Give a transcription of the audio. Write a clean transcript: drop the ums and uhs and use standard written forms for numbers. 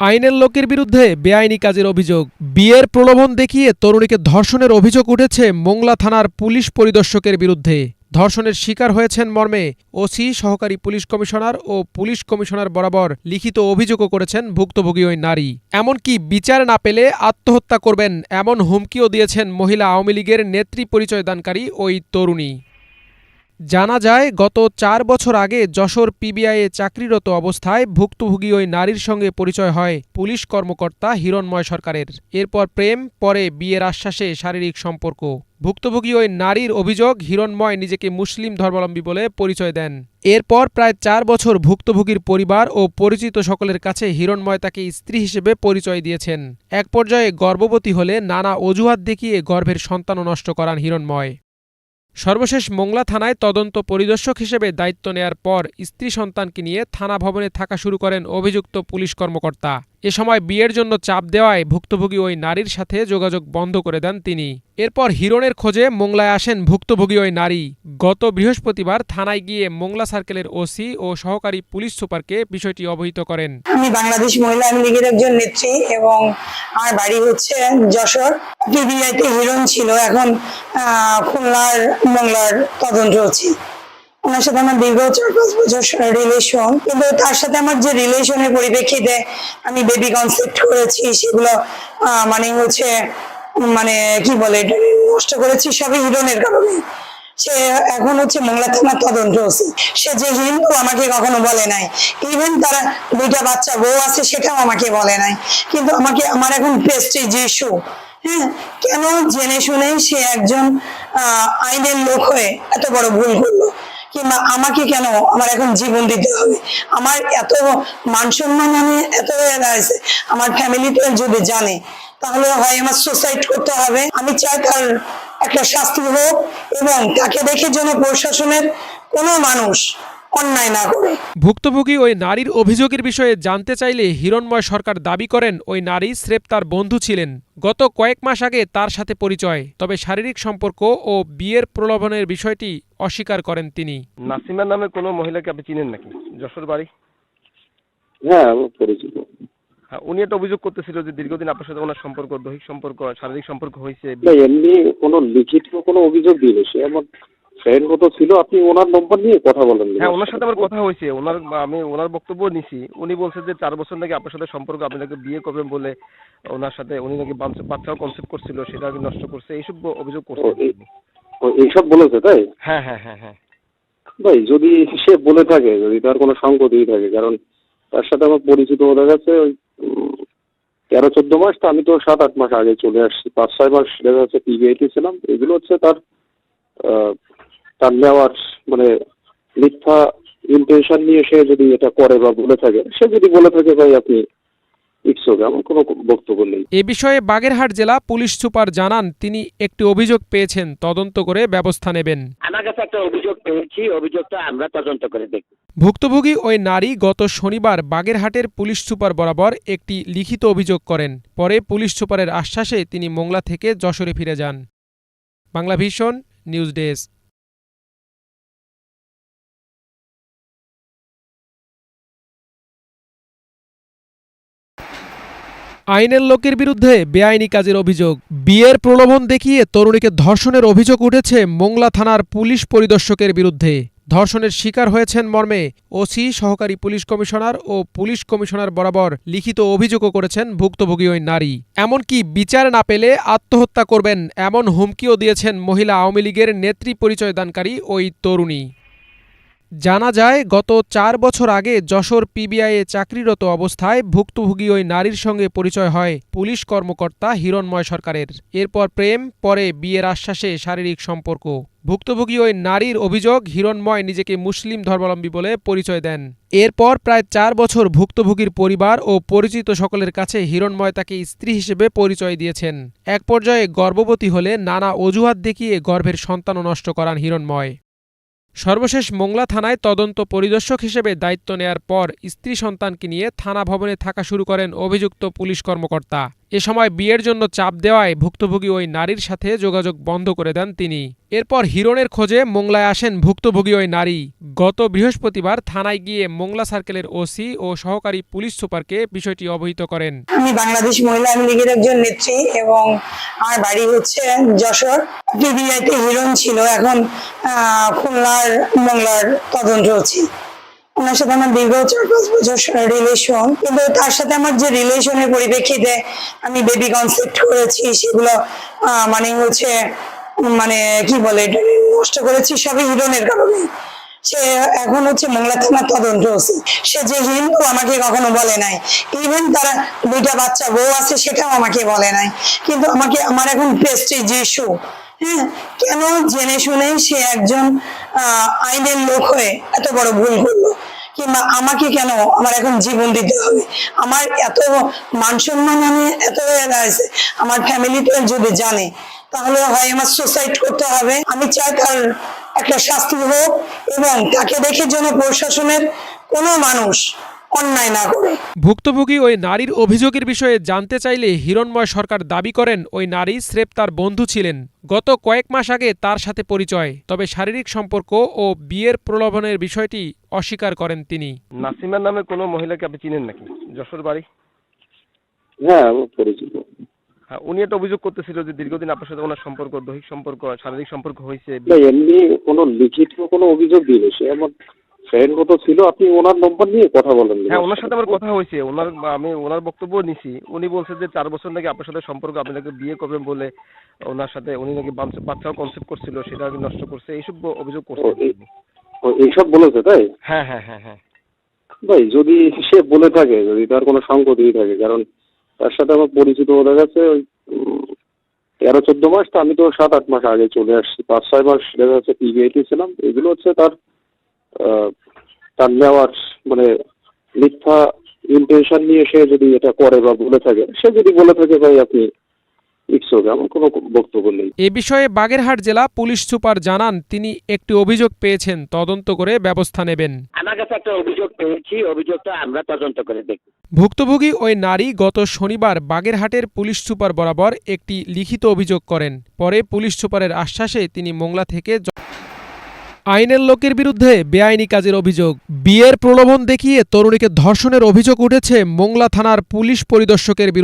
আইনের লোকের বিরুদ্ধে বেআইনি কাজের অভিযোগ। বিয়ের প্রলোভন দেখিয়ে তরুণীকে ধর্ষণের অভিযোগ উঠেছে মোংলা থানার পুলিশ পরিদর্শকের বিরুদ্ধে। ধর্ষণের শিকার হয়েছেন মর্মে ওসি, সহকারী পুলিশ কমিশনার ও পুলিশ কমিশনার বরাবর লিখিত অভিযোগও করেছেন ভুক্তভোগী ওই নারী। এমনকি বিচার না পেলে আত্মহত্যা করবেন এমন হুমকিও দিয়েছেন মহিলা আওয়ামী লীগের নেত্রী পরিচয়দানকারী ওই তরুণী। জানা যায়, গত ৪ বছর আগে যশোর পিবিআইয়ে চাকরিরত অবস্থায় ভুক্তভোগী ওই নারীর সঙ্গে পরিচয় হয় পুলিশ কর্মকর্তা হিরণময় সরকারের। এরপর প্রেম, পরে বিয়ের আশ্বাসে শারীরিক সম্পর্ক। ভুক্তভোগী ওই নারীর অভিযোগ, হিরণময় নিজেকে মুসলিম ধর্মাবলম্বী বলে পরিচয় দেন। এরপর প্রায় ৪ বছর ভুক্তভোগীর পরিবার ও পরিচিত সকলের কাছে হিরণময় তাকে স্ত্রী হিসেবে পরিচয় দিয়েছেন। এক পর্যায়ে গর্ভবতী হলে নানা অজুহাত দেখিয়ে গর্ভের সন্তানও নষ্ট করান হিরণময়। সর্বশেষ মোংলা থানায় তদন্ত পরিদর্শক হিসেবে দায়িত্ব নেয়ার পর স্ত্রী সন্তানকে নিয়ে থানা ভবনে থাকা শুরু করেন অভিযুক্ত পুলিশ কর্মকর্তা। এ সময় বিয়ের জন্য চাপ দেওয়ায় ভুক্তভোগী ওই নারীর সাথে যোগাযোগ বন্ধ করে দেন তিনি। এরপর হিরণের খোঁজে মোংলায় আসেন ভুক্তভোগী ওই নারী। গত বৃহস্পতিবার থানায় গিয়ে মোংলা সার্কেলের ওসি ও সহকারী পুলিশ সুপারকে বিষয়টি অবহিত করেন। আমি বাংলাদেশ মহিলা আওয়ামী লীগের একজন নেত্রী এবং আমার বাড়ি হচ্ছে যশোর। পিবিআইতে হিরণ ছিল, এখন খুলনার মোংলার তদন্ত হচ্ছে। ওনার সাথে আমার দীর্ঘ ৪-৫ বছর রিলেশন, কিন্তু তার সাথে আমার যে রিলেশনের পরিপ্রেক্ষিতে আমি বেবি কনসেপ্ট করেছি, সেগুলো মানে কি বলে নষ্ট করেছি, সবই হিরণের কারণে। সে এখন মোংলা থানার তদন্ত হচ্ছে। সে যে হিন্দু আমাকে কখনো বলে নাই, ইভেন তারা 2টা বাচ্চা বউ আছে সেটাও আমাকে বলে নাই। কিন্তু আমার এখন প্রেস্টিজ ইস্যু, হ্যাঁ, কেন জেনে শুনে সে একজন আইনের লোক হয়ে এত বড় ভুল করলো, কিংবা আমাকে কেন আমার এখন জীবন দিতে হবে? আমার এত মান সম্মান, আমি এত হয়ে দাঁড়িয়েছে, আমার ফ্যামিলিতে যদি জানে তাহলে হয় আমার সুসাইড করতে হবে। আমি চাই তার একটা শাস্তি হোক এবং তাকে দেখে যেন প্রশাসনের কোনো মানুষ অন্যায় না করে। ভুক্তভোগী ওই নারীর অভিযোগের বিষয়ে জানতে চাইলে হিরণময় সরকার দাবি করেন ওই নারী স্রেফ তার বন্ধু ছিলেন। গত কয়েক মাস আগে তার সাথে পরিচয়, তবে শারীরিক সম্পর্ক ও বিয়ের প্রলোভনের বিষয়টি অস্বীকার করেন তিনি। নাসিমা নামে কোনো মহিলাকে আপনি চিনেন নাকি? যশোর বাড়ি? হ্যাঁ, পরিচিত। হ্যাঁ, উনি একটা অভিযোগ করতেছিল যে দীর্ঘদিন আপনার সাথে ওনার সম্পর্ক, দৈহিক সম্পর্ক, শারীরিক সম্পর্ক হয়েছে। এমনি কোনো লিখিত কোনো অভিযোগ দিলে সে আমার ফ্রেন্ড মতো ছিল। আপনি ওনার নম্বর নিয়ে কথা বলেন? হ্যাঁ, ওনার সাথে আমার কথা হয়েছে। আমি ওনার বক্তব্য নিছি। উনি বলছে যে 4 বছর নাকি আপনার সাথে সম্পর্ক, আপনি নাকি বিয়ে করবেন বলে ওনার সাথে উনি নাকি বাচ্চাও কনসেপ্ট করছিল, সেটা আগে নষ্ট করছে, এইসব অভিযোগ করছে। এইসব বলেছে তাই? হ্যাঁ হ্যাঁ হ্যাঁ হ্যাঁ। ভাই, যদি সে বলে থাকে, যদি তার কোনো সংগতি থাকে, কারণ তার সাথে আমার পরিচিত হয়ে গেছে ওই 13-14 মাস, তো আমি তো 7-8 মাস আগে চলে আসছি। 5-6 মাস দেখা যাচ্ছে পিবিআইতে ছিলাম। এগুলো হচ্ছে তার নেওয়ার মানে মিথ্যা ইন্টেনশন নিয়ে সে যদি এটা করে বা বলে থাকে, সে যদি বলে থাকে ভাই আপনি ইটস ওকে, আমার কোনো বক্তব্য নেই। এ বিষয়ে বাগেরহাট জেলা পুলিশ সুপার জানান, তিনি একটি অভিযোগ পেয়েছেন, তদন্ত করে ব্যবস্থা নেবেন। আমার কাছে একটা অভিযোগ পেয়েছি, অভিযোগটা আমরা তদন্ত করে দেখব। ভুক্তভোগী ওই নারী গত শনিবার বাগেরহাটের পুলিশ সুপার বরাবর একটি লিখিত অভিযোগ করেন। পরে পুলিশ সুপারের আশ্বাসে তিনি মোংলা থেকে যশোরে ফিরে যান। Bangla vision news desk. আইনের লোকের বিরুদ্ধে বেআইনি কাজের অভিযোগ। বিয়ের প্রলোভন দেখিয়ে তরুণীকে ধর্ষণের অভিযোগ উঠেছে মোংলা থানার পুলিশ পরিদর্শকের বিরুদ্ধে। ধর্ষণের শিকার হয়েছেন মর্মে ওসি, সহকারী পুলিশ কমিশনার ও পুলিশ কমিশনার বরাবর লিখিত অভিযোগও করেছেন ভুক্তভোগী ওই নারী। এমনকি বিচার না পেলে আত্মহত্যা করবেন এমন হুমকিও দিয়েছেন মহিলা আওয়ামী লীগের নেত্রী পরিচয়দানকারী ওই তরুণী। জানা যায়, গত ৪ বছর আগে যশোর পিবিআইয়ে চাকরিরত অবস্থায় ভুক্তভোগী ওই নারীর সঙ্গে পরিচয় হয় পুলিশ কর্মকর্তা হিরণময় সরকারের। এরপর প্রেম, পরে বিয়ের আশ্বাসে শারীরিক সম্পর্ক। ভুক্তভোগী ওই নারীর অভিযোগ, হিরণময় নিজেকে মুসলিম ধর্মাবলম্বী বলে পরিচয় দেন। এরপর প্রায় ৪ বছর ভুক্তভোগীর পরিবার ও পরিচিত সকলের কাছে হিরণময় তাকে স্ত্রী হিসেবে পরিচয় দিয়েছেন। এক পর্যায়ে গর্ভবতী হলে নানা অজুহাত দেখিয়ে গর্ভের সন্তানও নষ্ট করান হিরণময়। সর্বশেষ মোংলা থানায় তদন্ত পরিদর্শক হিসেবে দায়িত্ব নেয়ার পর স্ত্রী সন্তানকে নিয়ে থানা ভবনে থাকা শুরু করেন অভিযুক্ত পুলিশ কর্মকর্তা। এ সময় বিয়ের জন্য চাপ দেওয়ায় ভুক্তভোগী ওই নারীর সাথে যোগাযোগ বন্ধ করে দেন তিনি। এরপর হিরণের খোঁজে মোংলায় আসেন ভুক্তভোগী ওই নারী। গত বৃহস্পতিবার থানায় গিয়ে মোংলা সার্কেলের ওসি ও সহকারী পুলিশ সুপারকে বিষয়টি অবহিত করেন। আমি বাংলাদেশ মহিলা আওয়ামী লীগের একজন নেত্রী এবং আমার বাড়ি হচ্ছে যশোর। বিআইতে হিরণ ছিল, এখন খুলনার মোংলার তদন্ত হচ্ছে। ওনার সাথে আমার দীর্ঘ 4-5 বছর রিলেশন, কিন্তু তার সাথে আমার যে রিলেশনের পরিপ্রেক্ষিতে আমি বেবি কনসেপ্ট করেছি, সেগুলো মানে কি বলে নষ্ট করেছি, সবই হিরণের কারণে। সে এখন হচ্ছে মোংলা থানা তদন্ত হচ্ছে। সে যে হিন্দু আমাকে কখনো বলে নাই, ইভেন তারা 2টা বাচ্চা বউ আছে সেটাও আমাকে বলে নাই, কিন্তু আমার এখন প্রেস্টিজ ইস্যু। হ্যাঁ, কেন জেনে শুনে সে একজন আইনের লোক হয়ে এত বড় ভুল করলো, কিংবা আমাকে কেন আমার এখন জীবন দিতে হবে? আমার এত মান সম্মান আমি এত হয়ে দাঁড়িয়েছে, আমার ফ্যামিলিতে যদি জানে তাহলে হয় আমার সুসাইড করতে হবে। আমি চাই তার একটা শাস্তি হোক এবং তাকে দেখে যেন প্রশাসনের কোনো মানুষ অন্যায় না করে। ভুক্তভোগী ওই নারীর অভিযোগের বিষয়ে জানতে চাইলে হিরণময় সরকার দাবি করেন ওই নারী স্রেফ তার বন্ধু ছিলেন। গত কয়েক মাস আগে তার সাথে পরিচয়, তবে শারীরিক সম্পর্ক ও বিয়ের প্রলোভনের বিষয়টি অস্বীকার করেন তিনি। নাসিমার নামে কোনো মহিলাকে আপনি চিনেন নাকি? যশোর বাড়ি। হ্যাঁ, আমার পরিচিত। হ্যাঁ, উনি একটা অভিযোগ করতেছিল যে দীর্ঘদিন আপনার সাথে ওনার সম্পর্ক, দৈহিক সম্পর্ক, শারীরিক সম্পর্ক হয়েছে। না, এমনি কোনো লিখিত কোনো অভিযোগ দিলে সে আমার ফ্রেন্ড মতো ছিল। আপনি ওনার নম্বর নিয়ে কথা বলেন। হ্যাঁ, ওনার সাথে আমার কথা হয়েছে। আমি ওনার বক্তব্য নিছি। উনি বলছে যে 4 বছর নাকি আপনার সাথে সম্পর্ক, আপনি নাকি বিয়ে করবেন বলে ওনার সাথে উনি নাকি বাচ্চাও কনসেপ্ট করছিল, সেটা নাকি নষ্ট করছে, এইসব অভিযোগ করছে। এইসব বলেছে তাই? হ্যাঁ হ্যাঁ হ্যাঁ হ্যাঁ। ভাই, যদি সে বলে থাকে, যদি তার কোনো সংগতি থাকে, কারণ তার সাথে আমার পরিচিত হয়ে গেছে ওই 13-14 মাস, তো আমি তো 7-8 মাস আগে চলে আসছি। 5-6 মাস দেখা যাচ্ছে পিবিআইতে ছিলাম। এগুলো হচ্ছে তার নেওয়ার মানে মিথ্যা ইন্টেনশন নিয়ে সে যদি এটা করে বা বলে থাকে, সে যদি বলে থাকে ভাই আপনি ইটস ওকে, আমার কোনো বক্তব্য নেই। এ বিষয়ে বাগেরহাট জেলা পুলিশ সুপার জানান তিনি একটি অভিযোগ পেয়েছেন, তদন্ত করে ব্যবস্থা নেবেন। আমার কাছে একটা অভিযোগ পেয়েছি, অভিযোগটা আমরা তদন্ত করে দেখব। ভুক্তভোগী ওই নারী গত শনিবার বাগেরহাটের পুলিশ সুপার বরাবর একটি লিখিত অভিযোগ করেন। পরে পুলিশ সুপারের আশ্বাসে তিনি মোংলা থেকে আইনের লোকের বিরুদ্ধে বেআইনি কাজের অভিযোগ। বিয়ের প্রলোভন দেখিয়ে তরুণীকে ধর্ষণের অভিযোগ উঠেছে মোংলা থানার পুলিশ পরিদর্শকের বিরুদ্ধে।